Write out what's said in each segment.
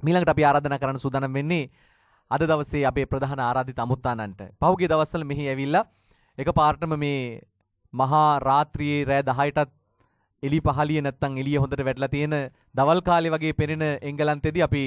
මීළඟට අපි ආරාධනා කරන්න සූදානම් වෙන්නේ අද දවසේ අපේ ප්‍රධාන ආරාධිත අමුත්තානන්ට. පහුගිය දවස්වල මෙහි ඇවිල්ලා එකපාරටම මේ මහා රාත්‍රියේ රෑ 10ටත් එළි පහළිය නැත්තම් එළිය හොඳට වැටලා තියෙන දවල් කාලේ වගේ පෙනෙන එංගලන්තෙදී අපි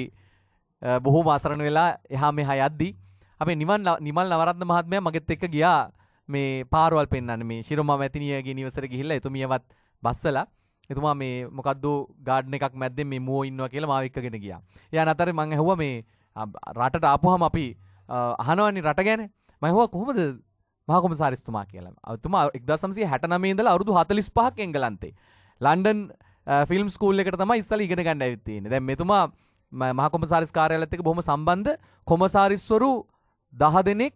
බොහෝම අසරණ වෙලා එහා මෙහා යද්දී අපේ නිමල් නවරත්න මහත්මයා මගෙත් එක්ක ගියා මේ පාරවල් පෙන්වන්න මේ ශිරෝමා මැතිණියගේ නිවසට ගිහිල්ලා එතුමියවත් බස්සලා එතුමා මේ මොකද්ද ගාඩන් එකක් මැද්දෙන් මේ මුවෝ ඉන්නවා කියලා මාව එක්කගෙන ගියා. එයා අතරේ මම ඇහුවා මේ රටට ආපුවාම අපි අහනවනේ රට ගැන. මම ඇහුවා කොහොමද මහා කොමසාරිස්තුමා කියලා. එතුමා 1969 ඉඳලා අවුරුදු 45ක් එංගලන්තේ. ලන්ඩන් ෆිල්ම් ස්කූල් එකට තමයි ඉස්සලා ඉගෙන ගන්න ඇවිත් තියෙන්නේ. දැන් මෙතුමා මහා කොමසාරිස් කාර්යාලයත් එක්ක බොහොම සම්බන්ධ කොමසාරිස්වරු 10 දෙනෙක්,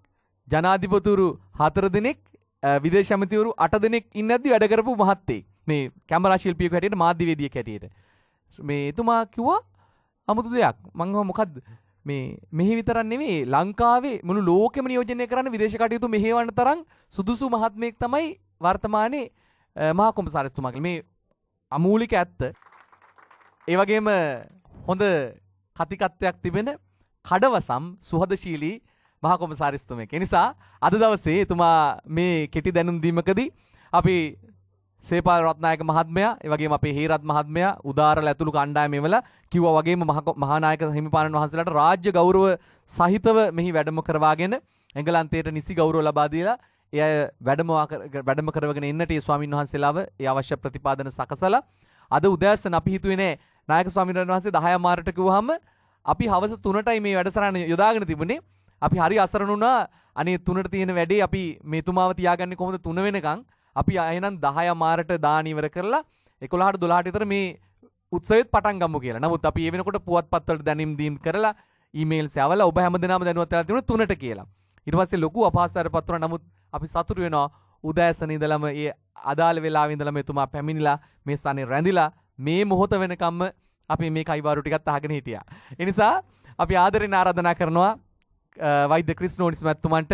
ජනාධිපතිවරු 4 දෙනෙක්, විදේශ ඇමතිවරු 8 දෙනෙක් ඉන්නද්දි වැඩ කරපු මහත්තයෙක්. මේ කැමරා ශිල්පියෙක් හැටියට මාධ්‍යවේදියෙක් හැටියට. මේ එතුමා කිව්වා අමුතු දෙයක්. මම මොකද්ද මේ මෙහි විතරක් නෙවෙයි ලංකාවේ මුළු ලෝකෙම නියෝජනය කරන්න විදේශ කටයුතු මෙහෙවන්න තරම් සුදුසු මහත්මයෙක් තමයි වර්තමානයේ මහා කොමසාරිස්තුමා කියලා. මේ අමූලික ඇත්ත. ඒ වගේම හොඳ කතිකත්වයක් තිබෙන කඩවසම් සුහදශීලී මහා කොමසාරිස්තුමෙක්. ඒ නිසා අද දවසේ එතුමා මේ කෙටි දැනුම් දීමකදී අපි සේපාල රත්නායක මහත්මයා, ඒ වගේම අපේ හේරත් මහත්මයා, උදාරල ඇතුළු කණ්ඩායම එවලා කිව්වා වගේම මහානායක හිමිපාණන් වහන්සේලාට රාජ්‍ය ගෞරව සහිතව මෙහි වැඩම කරවාගෙන එංගලන්තයට නිසි ගෞරව ලබා දීලා එය වැඩම කරවගෙන එන්නට ඒ ස්වාමින් වහන්සේලාව ඒ අවශ්‍ය ප්‍රතිපාදන සකසලා අද උදෑසන අපි හිතුවේ නෑ නායක ස්වාමීන් වහන්සේ 10 මාරට කිව්වහම අපි හවස 3ටයි මේ වැඩසටහන යොදාගෙන තිබුණේ. අපි හරි අසරණ වුණා. අනේ 3ට තියෙන වැඩේ අපි මෙතුමාව තියාගන්නේ කොහොමද 3 වෙනකන් අපි එහෙනම් 10 මාරට දාන ඉවර කරලා 11ට 12ට විතර මේ උත්සවෙත් පටන් ගමු කියලා. නමුත් අපි ඒ වෙනකොට පුවත්පත් වලට දැනුම් දීම් කරලා ඊමේල්ස් යවලා ඔබ හැමදෙනාම දැනුවත් වෙලා තිබුණේ 3ට කියලා. ඊට පස්සේ ලොකු අපහාසකාරපත් වුණා. නමුත් අපි සතුටු වෙනවා උදෑසන ඉඳලම ඒ අදාළ වෙලාවෙ ඉඳලම එතුමා පැමිණිලා මේ ස්ථානේ රැඳිලා මේ මොහොත වෙනකම්ම අපි මේ කයිවාරු ටිකත් අහගෙන හිටියා. ඒ නිසා අපි ආදරෙන් ආරාධනා කරනවා වෛද්‍ය ක්‍රිස් නෝනිස් මැතිතුමන්ට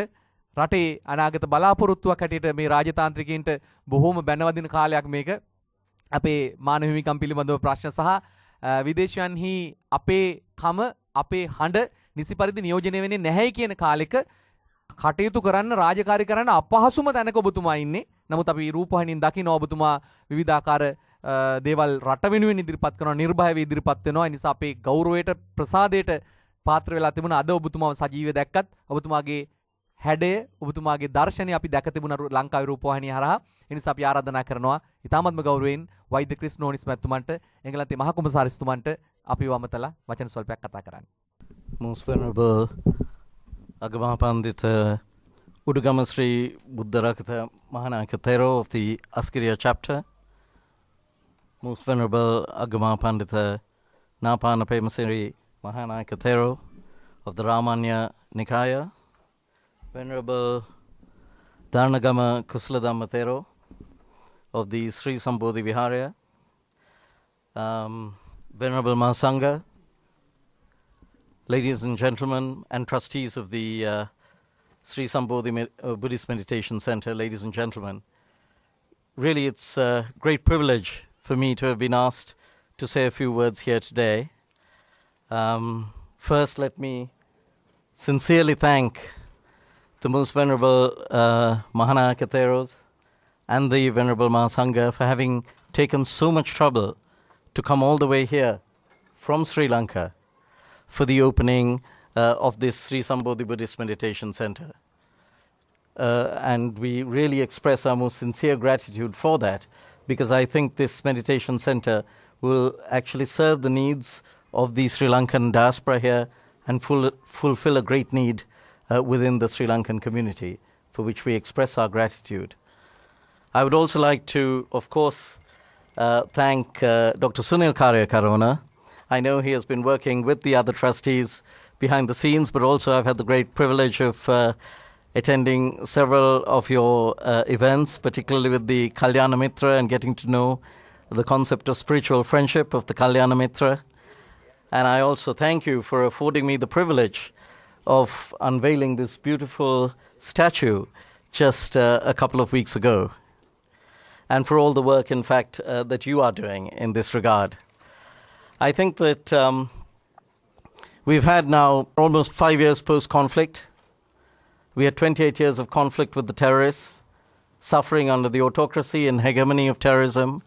රටේ අනාගත බලාපොරොත්තුවක් හැටියට මේ රාජතාන්ත්‍රිකයින්ට බොහෝම බැනවදින කාලයක් මේක. අපේ මානව හිමිකම් පිළිබඳව ප්‍රශ්න සහ විදේශයන්හි අපේ අපේ හඬ නිසි පරිදි නියෝජනය වෙන්නේ නැහැයි කියන කාලෙක කටයුතු කරන්න රාජකාරී කරන්න අපහසුම තැනක ඔබතුමා ඉන්නේ. නමුත් අපි රූපවාහිනියෙන් දකින්න ඔබතුමා විවිධාකාර දේවල් රට වෙනුවෙන් ඉදිරිපත් කරනවා, නිර්භයව ඉදිරිපත් වෙනවා. ඒ නිසා අපේ ගෞරවයට ප්‍රසාදයට පාත්‍ර වෙලා තිබුණා. අද ඔබතුමාව සජීවව දැක්කත් ඔබතුමාගේ හැඩය, ඔබතුමාගේ දර්ශනය අපි දැක තිබුණා ලංකාවේ රූපවාහිනිය හරහා. ඒ නිසා අපි ආරාධනා කරනවා ඉතාමත්ම ගෞරවයෙන් වෛද්‍ය ක්‍රිස් නෝනිස් මැතිතුමන්ට, එංගලන්තේ මහා කොමසාරිස්තුමන්ට අපි වමතලා වචන ස්වල්පයක් කතා කරන්න. Most Venerable Agama-Pandita Udugama Sri Buddharakata Mahanayaka Thero of the Askariya chapter, Most Venerable Agama-Pandita Napana Pemasiri Mahanayaka Thero of the Ramanya Nikaya, Venerable Dharnagama Kusladhamma Thero of the Sri Sambodhi Viharya, Venerable Mahasangha, ladies and gentlemen, and trustees of the Sri Sambodhi Buddhist Meditation Center, ladies and gentlemen, really it's a great privilege for me to have been asked to say a few words here today. First, let me sincerely thank the Most Venerable Mahanayaka Theros and the Venerable Mahasangha for having taken so much trouble to come all the way here from Sri Lanka for the opening of this Sri Sambodhi Buddhist Meditation Center. And we really express our most sincere gratitude for that, because I think this meditation center will actually serve the needs of the Sri Lankan diaspora here and fulfill a great need within the Sri Lankan community, for which we express our gratitude. I would also like to, of course, thank Dr. Sunil Karyakarona. I know he has been working with the other trustees behind the scenes, but also I've had the great privilege of attending several of your events, particularly with the Kalyana Mitra, and getting to know the concept of spiritual friendship of the Kalyana Mitra. And I also thank you for affording me the privilege of unveiling this beautiful statue just a couple of weeks ago, and for all the work, in fact, that you are doing in this regard. I think that We've had now almost 5 years post-conflict. We had 28 years of conflict with the terrorists, suffering under the autocracy and hegemony of terrorism.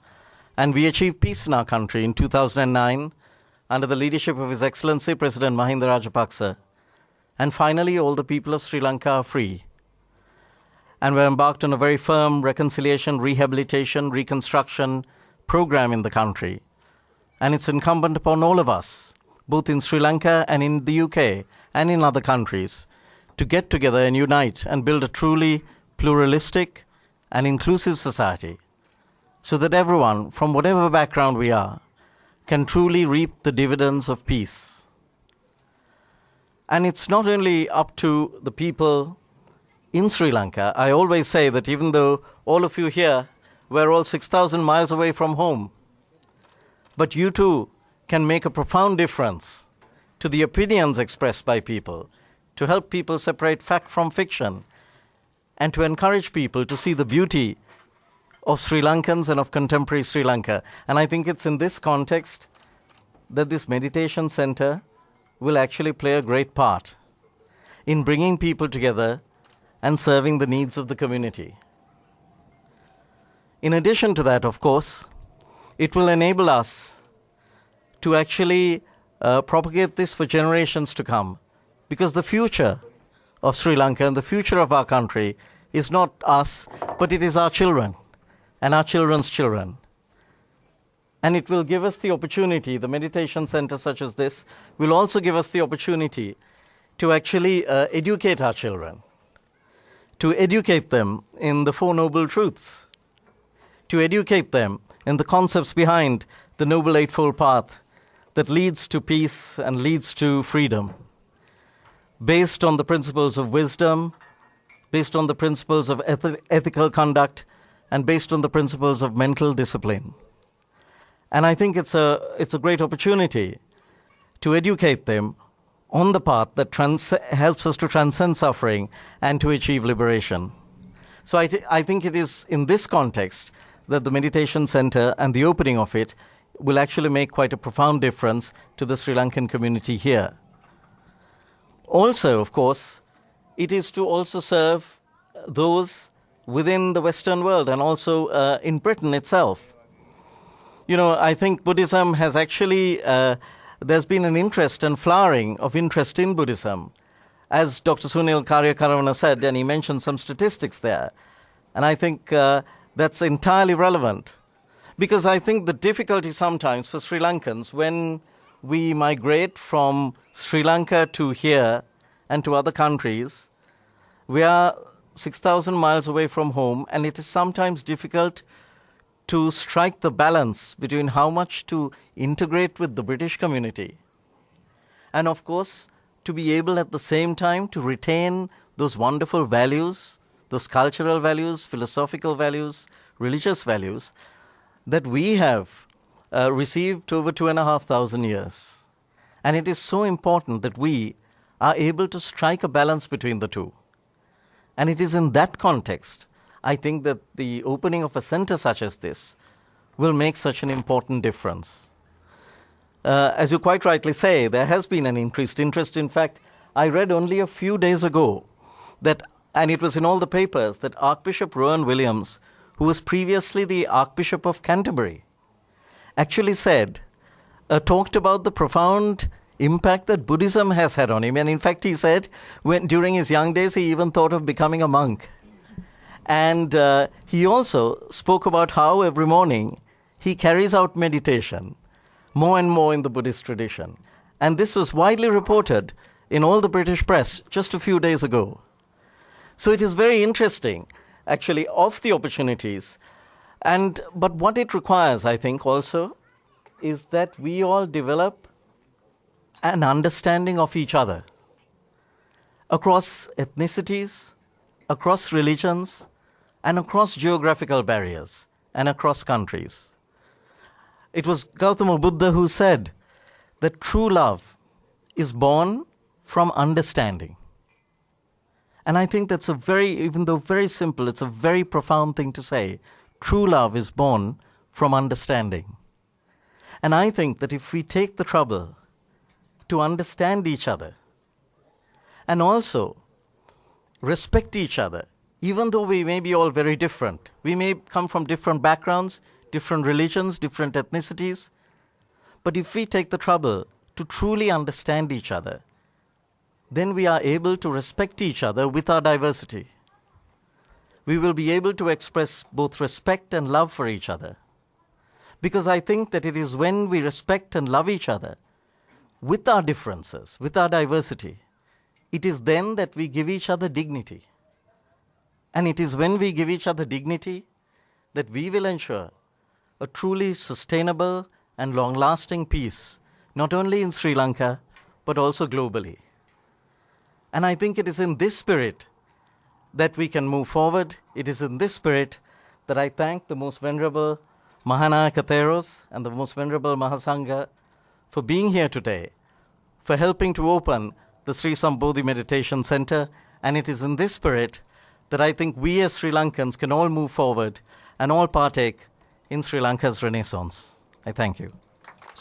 And we achieved peace in our country in 2009 under the leadership of His Excellency President Mahinda Rajapaksa. And finally, all the people of Sri Lanka are free. And we're embarked on a very firm reconciliation, rehabilitation, reconstruction program in the country. And it's incumbent upon all of us, both in Sri Lanka and in the UK and in other countries, to get together and unite and build a truly pluralistic and inclusive society so that everyone, from whatever background we are, can truly reap the dividends of peace. And it's not only up to the people in Sri Lanka. I always say that even though all of you here, we're all 6,000 miles away from home, but you too can make a profound difference to the opinions expressed by people, to help people separate fact from fiction, and to encourage people to see the beauty of Sri Lankans and of contemporary Sri Lanka. And I think it's in this context that this meditation center will actually play a great part in bringing people together and serving the needs of the community. In addition to that, of course, it will enable us to actually propagate this for generations to come, because the future of Sri Lanka and the future of our country is not us, but it is our children and our children's children. And it will give us the opportunity, the meditation center such as this will also give us the opportunity to actually educate our children, to educate them in the Four Noble Truths, to educate them in the concepts behind the Noble Eightfold Path that leads to peace and leads to freedom, based on the principles of wisdom, based on the principles of ethical conduct, and based on the principles of mental discipline. And I think it's a great opportunity to educate them on the path that helps us to transcend suffering and to achieve liberation. So I think it is in this context that the meditation center and the opening of it will actually make quite a profound difference to the Sri Lankan community here. Also, of course, it is to also serve those within the Western world and also in Britain itself. You know, I think Buddhism has actually there's been an interest and flowering of interest in Buddhism. As Dr. Sunil Karyakaravana said, and he mentioned some statistics there, and I think that's entirely relevant. Because I think the difficulty sometimes for Sri Lankans when we migrate from Sri Lanka to here and to other countries, we are 6,000 miles away from home, and it is sometimes difficult to strike the balance between how much to integrate with the British community and, of course, to be able at the same time to retain those wonderful values, those cultural values, philosophical values, religious values that we have received over 2,500 years. And it is so important that we are able to strike a balance between the two. And it is in that context, I think, that the opening of a center such as this will make such an important difference. As you quite rightly say, there has been an increased interest. In fact, I read only a few days ago that, and it was in all the papers, that Archbishop Rowan Williams, who was previously the Archbishop of Canterbury, actually talked about the profound impact that Buddhism has had on him. And in fact, he said during his young days, he even thought of becoming a monk. And he also spoke about how every morning he carries out meditation more and more in the Buddhist tradition. And this was widely reported in all the British press just a few days ago. So it is very interesting, actually, of the opportunities. But what it requires, I think, also, is that we all develop an understanding of each other across ethnicities, across religions, and across geographical barriers, and across countries. It was Gautama Buddha who said that true love is born from understanding. And I think that's even though very simple, it's a very profound thing to say. True love is born from understanding. And I think that if we take the trouble to understand each other and also respect each other, even though we may be all very different. We may come from different backgrounds, different religions, different ethnicities. But if we take the trouble to truly understand each other, then we are able to respect each other with our diversity. We will be able to express both respect and love for each other. Because I think that it is when we respect and love each other with our differences, with our diversity, it is then that we give each other dignity. And it is when we give each other dignity that we will ensure a truly sustainable and long-lasting peace, not only in Sri Lanka, but also globally. And I think it is in this spirit that we can move forward. It is in this spirit that I thank the Most Venerable Mahanayaka Theros and the Most Venerable Mahasangha for being here today, for helping to open the Sri Sambodhi Meditation Center. And it is in this spirit that I think we as Sri Lankans can all move forward and all partake in Sri Lanka's renaissance. I thank you.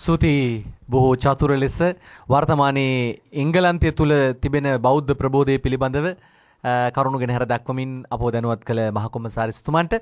සුති බොහෝ චතුර ලෙස වර්තමානයේ එංගලන්තය තුළ තිබෙන බෞද්ධ ප්‍රබෝධය පිළිබඳව කරුණු ගෙන හැර දක්වමින් අපව දැනුවත් කළ මහකොමසාරිස්තුමන්ට